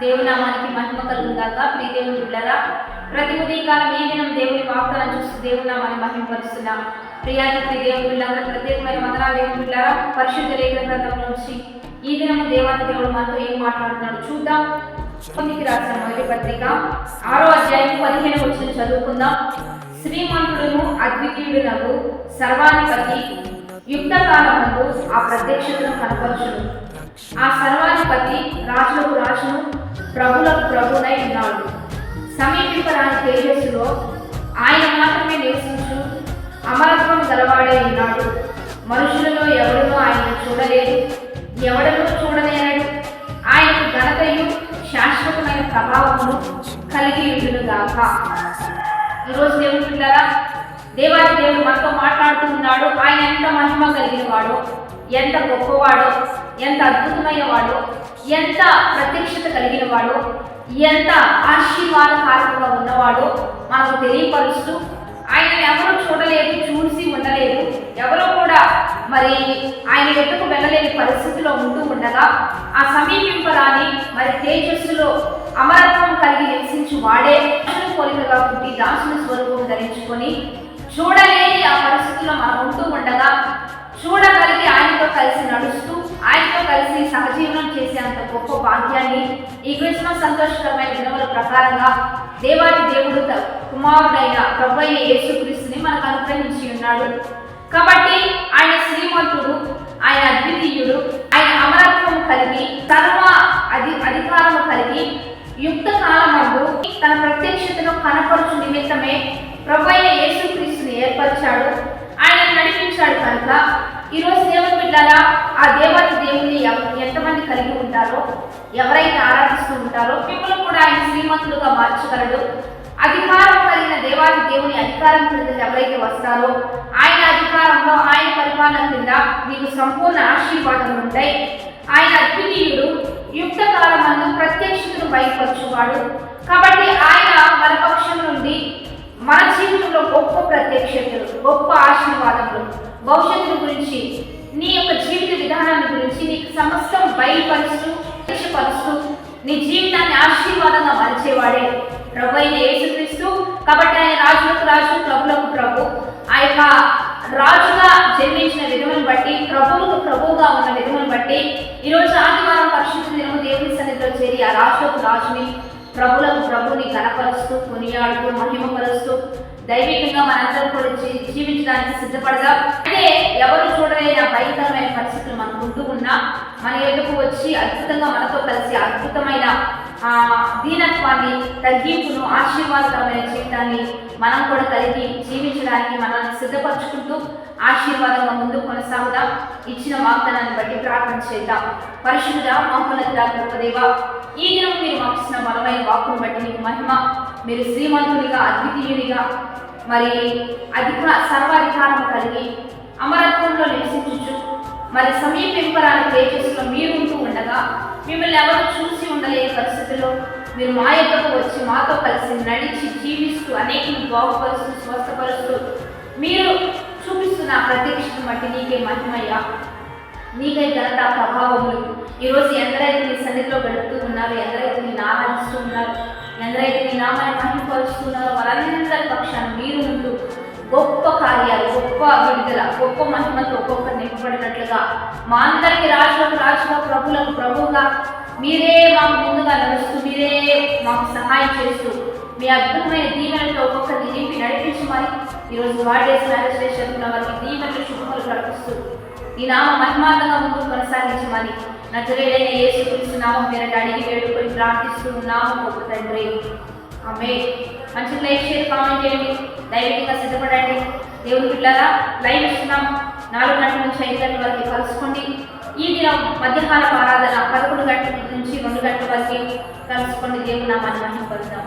దేవుని నామానికి మహిమ కలుగును గాక. ప్రియ దేవుని బిడ్డలారా, ప్రతి ఉదయకాలం ఈ దినం దేవుని వాగ్దానం చూస్తూ దేవుని నామాన్ని మహిమపరుస్తున్నాం. ప్రియాతి దేవుని బిడ్డలందరూ ప్రత్యేకమైన వందనాలు. దేవుని బిడ్డలారా, పరిశుద్ధ లేఖన గ్రంథం నుంచి ఈ దినం దేవాది దేవుడు మనతో ఏం మాట్లాడుతున్నాడు చూద్దాం. కొన్నికి రాసిన మొదటి పత్రిక 6వ అధ్యాయం 15వ వచనం చదువుకుందాం. శ్రీమంతుడును అద్వితీయుడునగు సర్వాధిపతి యుక్త కాలమందు ఆ ప్రత్యక్షతను కనపరచును. ఆ సర్వాధిపతి రాజులకు రాజును ప్రభులకు ప్రభునై ఉన్నాడు. సమీపింపరాని తేజస్సులో ఆయన మాత్రమే నివసించు అమరత్వం గలవాడై ఉన్నాడు. మనుషులలో ఎవడనూ ఆయన చూడలేదు, ఎవడనూ చూడలేనడు. ఆయనకు ఘనతయు శాశ్వతమైన ప్రభావమును కలిగి ఉండును గాక. ఈరోజు దేవుని బిడ్డలారా, దేవాది దేవుడు మనతో మాట్లాడుతూ ఉన్నాడు. ఆయన ఎంత మహిమ కలిగిన వాడో, ఎంత గొప్పవాడో, ఎంత అద్భుతమైన వాడో, ఎంత ప్రత్యక్షత కలిగిన వాడో, ఎంత ఆశీర్వాదకారకంగా ఉన్నవాడో మనకు తెలియపరుస్తూ, ఆయన ఎవరో చూడలేదు, చూసి ఉండలేదు, ఎవరో కూడా మరి ఆయన ఎట్టుకు వెళ్ళలేని పరిస్థితిలో ఉంటూ ఉండగా ఆ సమీపింపరాని మరి తేజస్సులో అమరత్వం కలిగి నివసించి వాడే పోలికగా పుట్టి దాసుని స్వరూపం ధరించుకొని చూడలేని ఆ పరిస్థితుల్లో మనం ఉంటూ ఉండగా చూడగలిగి ఆయనతో కలిసి నడుస్తూ ఆయనతో కలిసి సహజీవనం చేసేంత గొప్ప భాగ్యాన్ని ఈ క్రిస్మస్ సంతోషకరమైన దినముల ప్రకారంగా దేవాది దేవుడు కుమారుడైన ప్రభువైన యేసుక్రీస్తుని మనకు అనుగ్రహించి ఉన్నాడు. కాబట్టి ఆయన శ్రీమంతుడు, ఆయన అద్వితీయుడు, ఆయన అమరత్వం కలిగి సర్వ అధికారము కలిగి యుక్త కాలమందు తన ప్రత్యక్షతను కనపరచు నిమిత్తమే ప్రభువైన యేసుక్రీస్తుని ఏర్పరిచాడు, ఆయన నడిపించాడు. కనుక ఈరోజు దేవుని బిడ్డలారా, ఆ దేవత దేవుని ఎంతమంది కలిగి ఉంటారో, ఎవరైతే ఆరాధిస్తూ ఉంటారో మిమ్మల్ని కూడా ఆయన శ్రీమంతులుగా మార్చగలడు. అధికారం కలిగిన దేవాది దేవుని అధికారం కింద ఎవరైతే వస్తారో ఆయన అధికారంలో, ఆయన పరిపాలన కింద మీకు సంపూర్ణ ఆశీర్వాదాలు ఉంటాయి. ఆయన అద్వితీయుడు, యుక్త కాలమందు ప్రత్యక్షతను బయలుపరచువాడు. కాబట్టి ఆయన మన పక్షం నుండి మన జీవితంలో గొప్ప ప్రత్యక్షతలు, గొప్ప ఆశీర్వాదములు, భవిష్యత్తు గురించి, నీ యొక్క జీవిత విధానాన్ని గురించి నీకు సమస్తం బయలుపరుస్తూ నీ జీవితాన్ని ఆశీర్వాదంగా మలిచేవాడే ప్రభువైన యేసుక్రీస్తు. కాబట్టి ఆయన రాజులకు రాజు, ప్రభులకు ప్రభు. ఆ యొక్క రాజుగా జన్మించిన విధమును బట్టి, ప్రభువులకు ప్రభువుగా ఉన్న విధమును బట్టి ఈరోజు ఆదివారం పరిశుద్ధ దినము దేవుని సన్నిధిలో చేరి ఆ రాజులకు రాజుని, ప్రభులకు ప్రభుని కనపరుస్తూ, కొనియాడుతూ, మహిమపరుస్తూ దైవికంగా మనందరం కూడా జీవించడానికి సిద్ధపడదాం. అంటే ఎవరు చూడలేని ఆ భయంకరమైన పరిస్థితులు మనకు ఉంటూ ఉన్నా మన ఎదుకు వచ్చి అద్భుతంగా మనతో కలిసి అద్భుతమైన దీనత్వాన్ని, తగ్గింపును, ఆశీర్వాదకరమైన జీవితాన్ని మనం కూడా కలిగి జీవించడానికి మనల్ని సిద్ధపరచుకుంటూ ఆశీర్వాదంగా ముందుకు కొనసాగుదాం. ఇచ్చిన వాగ్దానాన్ని బట్టి ప్రార్థన చేద్దాం. పరిశుద్ధ మహోన్నత గొప్పదేవ, ఈ దినం మీరు మాకు ఇచ్చిన బలమైన వాక్కును బట్టి మీకు మహిమ. మీరు శ్రీమంతునిగా, అద్వితీయునిగా, మరి సర్వాధికారం కలిగి అమరత్వంలో నివసించుచు మరి సమీపింపరాని తేజస్సులో మీరు ఉంటూ ఉండగా మిమ్మల్ని ఎవరు చూసి ఉండలేని పరిస్థితుల్లో మీరు మా యొక్కకు వచ్చి మాతో కలిసి నడిచి జీవిస్తూ అనేకను బాగుపరుస్తూ స్వస్థపరుస్తూ మీరు చూపిస్తున్న ప్రత్యక్షతను బట్టి నీకే మహిమయ్యా, నీకై ఘనత ప్రభావములు. ఈరోజు ఎందరైతే నీ సన్నిధిలో గడుపుతూ ఉన్నారు, ఎందరైతే నేను ఆరాధిస్తూ ఉన్నారు, ఎందరైతే నీ నామాన్ని మహిమపరుస్తున్నారో వారందరి పక్షాన మీరు ఉంటూ గొప్ప కార్యాలు, గొప్ప విడుదల, గొప్ప మహిమతో ఒక్కొక్కరు నింపబడినట్లుగా మా అందరికీ రాజులకు రాజుగా, ప్రభులకు ప్రభువుగా మీరే మాకు ముందుగా నడుస్తూ, మీరే మాకు సహాయం చేస్తూ మీ అద్భుతమైన దీవెనలతో ఒక్కొక్కరిని నింపి నడిపించమని ఈరోజు వాడేసి మ్యారేజ్ వారికి దీవెనలు శుభములు కల్పిస్తూ ఈ నామ మహిమాంతంగా ముందుకు కొనసాగించమని నజరేయుడైన యేసుక్రీస్తు నామం పేరట అడిగి వేడుకొని ప్రార్థిస్తూ ఉన్నాము గొప్ప తండ్రి, ఆమేన్. మంచి లైక్, షేర్, కామెంట్ చేయండి. దైవికంగా సిద్ధపడండి. దేవుని బిడ్డలారా, లైవ్ ఇస్తున్నాం. 4 గంటల నుంచి 5 గంటల వరకు కలుసుకోండి. ఈ దినం మధ్యాహ్న ఆరాధన 11 గంటల నుంచి 2 గంటల వరకు కలుసుకోండి. దేవుని నామాన్ని మహిమపరుద్దాం.